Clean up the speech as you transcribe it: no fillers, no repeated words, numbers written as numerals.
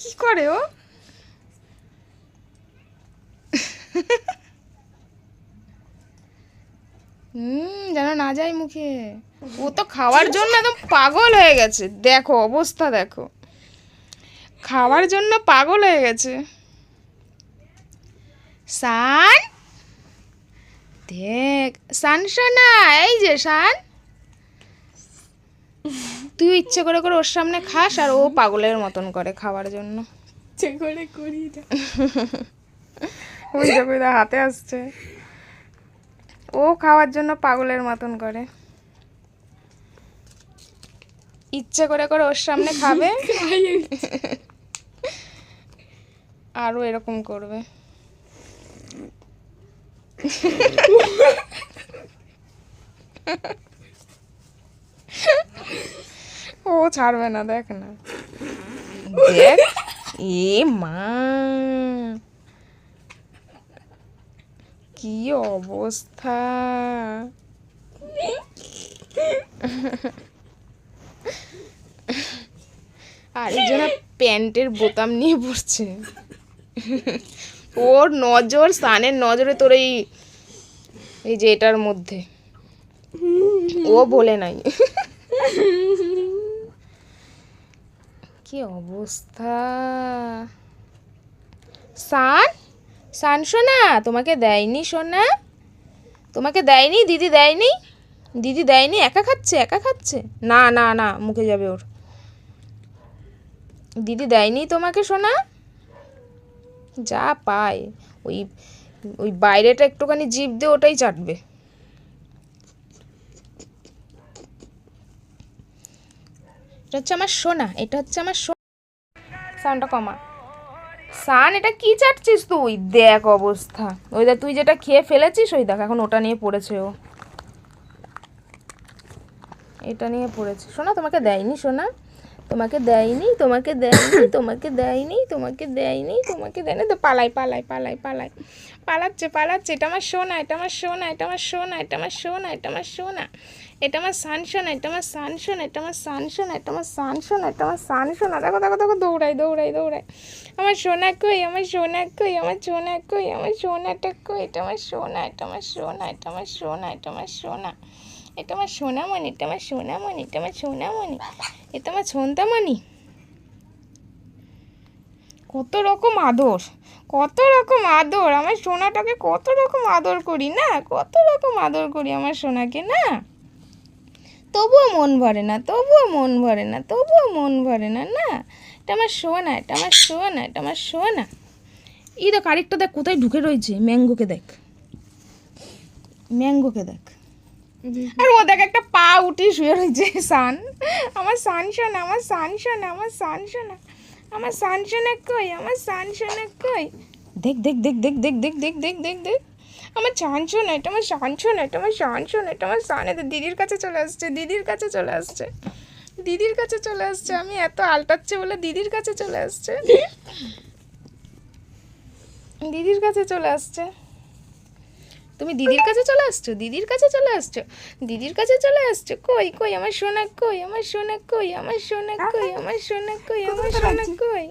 কি করে ও? যেন না যায় মুখে। ও তো খাওয়ার জন্য একদম পাগল হয়ে গেছে, দেখো অবস্থা দেখো, খাওয়ার জন্য পাগল হয়ে গেছে। সান, দেখ সান সোনা, এই যে সান, তুই ইচ্ছে করে করে ওর সামনে খাস আর ও পাগলের মতন করে খাওয়ার জন্য। ইচ্ছে করে করি না। ওই দেখো হাতে আসছে, ও খাওয়ার জন্য পাগলের মতন করে, ইচ্ছে করে করে ওর সামনে খাবে আরও এরকম করবে। ও ছাড়বে না, দেখ না, দেখ, এ মা কি অবস্থা। আর একজনা প্যান্টের বোতাম নিয়ে পড়ছে। ওর নজর, সানের নজরে তোর এই যে এটার মধ্যে, ও বলে নাই। কি অবস্থা। সান, সান সোনা, তোমাকে দেয়নি সোনা, তোমাকে দেয়নি, দিদি দেয়নি, দিদি দেয়নি, একা খাচ্ছে, একা খাচ্ছে, না না না মুখে যাবে ওর, দিদি দেয়নি তোমাকে সোনা। যা পায় ওই ওই বাইরেটা একটুখানি জিভ দিয়ে ওটাই চাটবে। এটা হচ্ছে আমার সোনা, এটা হচ্ছে আমার সোনা। সাউন্ডটা কমা। সান, এটা কি চাটছিস তুই? দেখ অবস্থা, ওই দেখ তুই যেটা খেয়ে ফেলেছিস, ওই দেখ এখন ওটা নিয়ে পড়েছে ও, এটা নিয়ে পড়েছে। সোনা তোমাকে দেয়নি সোনা, তোমাকে দেয়নি, তোমাকে দেয়নি, তোমাকে দেয়নি, তোমাকে দেয়নি, তোমাকে দেয়নি, তো পালাই পালাই পালাই পালাই, পালাচ্ছে পালাচ্ছে। এটা আমার সোনা, এটা আমার সোনা, এটা আমার সোনা, এটা আমার সোনা, এটা আমার সোনা, এটা আমার সান সোনা, এটা আমার সান সোনা, এটা আমার সান সোনা, এটা আমার সান সোনা, এটা আমার সান সোনা। দেখো দেখো দেখো, দৌড়াই দৌড়াই দৌড়াই। আমার সোনা কই, আমার সোনা কই, আমার সোনা কই, আমার সোনাটা কই, এটা আমার সোনা, এটা আমার সোনা, এটা আমার সোনা, এটা আমার সোনা, এটা আমার সোনামণি, এটা আমার সোনামণি, এটা আমার সোনামণি, এটা আমার সন্তামণি। কত রকম আদর, কত রকম আদর, আমার সোনাটাকে কত রকম আদর করি না, কত রকম আদর করি আমার সোনাকে না, তবুও মন ভরে না, তবুও মন ভরে না, তবুও মন ভরে না, না এটা আমার সোনা, এটা আমার সোনা, এটা আমার সোনা। এই দেখ আরেকটা দেখ কোথায় ঢুকে রয়েছে, ম্যাঙ্গোকে দেখ, ম্যাঙ্গোকে দেখ, আর ও দেখ একটা পা উঠে শুয়ে রয়েছে। সান, আমার সান সোনা, আমার সান সোনা, আমার সান সোনা, আমার সান সোনা কই, আমার সান সোনা কই, দেখ দেখ দেখ দেখ দেখ দেখ দেখ দেখ দেখ দেখ, আমার সান সোনা, এটা আমার সান সোনা, এটা আমার সান সোনা, এটা আমার সান। এটা দিদির কাছে চলে আসছে, দিদির কাছে চলে আসছে, দিদির কাছে চলে আসছে, আমি এত আলটাচ্ছে বলে দিদির কাছে চলে আসছে, দিদির কাছে চলে আসছে। তুমি দিদির কাছে চলে আসছো, দিদির কাছে চলে আসছো, দিদির কাছে চলে আসছো, কই কই আমার সোনা কই, আমার সোনা কই, আমার সোনা কই, আমার সোনা কই, আমার সোনা কই।